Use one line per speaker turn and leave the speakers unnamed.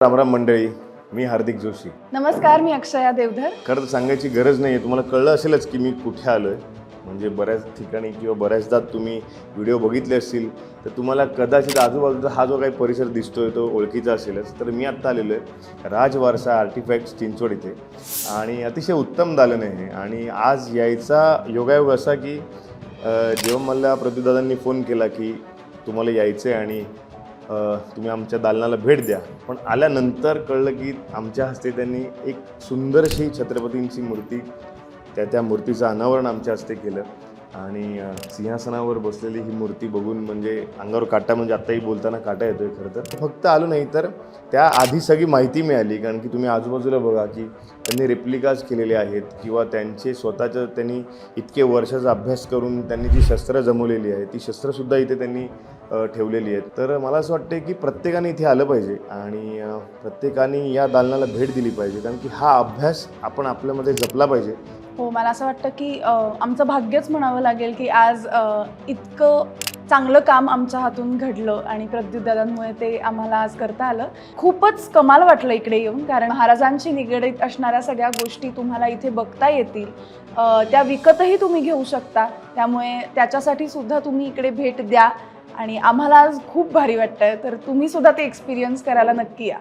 रामराम मंडळी, मी हार्दिक जोशी.
नमस्कार, मी अक्षया देवधर.
खरं तर सांगायची गरज नाही आहे, तुम्हाला कळलं असेलच की मी कुठे आलो आहे. म्हणजे बऱ्याच ठिकाणी किंवा बऱ्याचदा तुम्ही व्हिडिओ बघितले असतील तर तुम्हाला कदाचित आजूबाजूचा हा जो काही परिसर दिसतोय तो ओळखीचा असेलच. तर मी आत्ता आलेलो आहे राजवारसा आर्टिफॅक्ट्स चिंचवड इथे आणि अतिशय उत्तम दालन आहे. आणि आज यायचा योगायोग असा की जेव्हा मला प्रदीपदादांनी फोन केला की तुम्हाला यायचं आहे आणि तुम्ही आमच्या दालनाला भेट द्या, पण आल्यानंतर कळलं की आमच्या हस्ते त्यांनी एक सुंदरशी छत्रपतींची मूर्ती त्या मूर्तीचं अनावरण आमच्या हस्ते केलं. आणि सिंहासनावर बसलेली ही मूर्ती बघून म्हणजे अंगावर काटा, म्हणजे आत्ताही बोलताना काटा येतोय. खरं तर फक्त आलो नाही तर त्या आधी सगळी माहिती मिळाली, कारण की तुम्ही आजूबाजूला बघा की त्यांनी रेप्लिकाज केलेले आहेत किंवा त्यांचे स्वतःचं त्यांनी इतके वर्षाचा अभ्यास करून त्यांनी जी शस्त्रं जमवलेली आहेत ती शस्त्रसुद्धा इथे त्यांनी ठेवलेली आहेत. तर मला असं वाटतं की प्रत्येकाने इथे आलं पाहिजे आणि प्रत्येकाने या दालनाला भेट दिली पाहिजे, कारण की हा अभ्यास आपण आपल्यामध्ये जपला पाहिजे.
हो, मला असं वाटतं की आमचं भाग्यच म्हणावं लागेल की आज इतकं चांगलं काम आमच्या हातून घडलं आणि प्रद्युतदादांमुळे ते आम्हाला आज करता आलं. खूपच कमाल वाटलं इकडे येऊन, कारण महाराजांशी निगडीत असणाऱ्या सगळ्या गोष्टी तुम्हाला इथे बघता येतील. त्या विकतही तुम्ही घेऊ शकता, त्यामुळे त्याच्यासाठी सुद्धा तुम्ही इकडे भेट द्या आणि आम्हाला आज खूप भारी वाटतंय. तर तुम्ही सुद्धा ते एक्सपिरियन्स करायला नक्की या.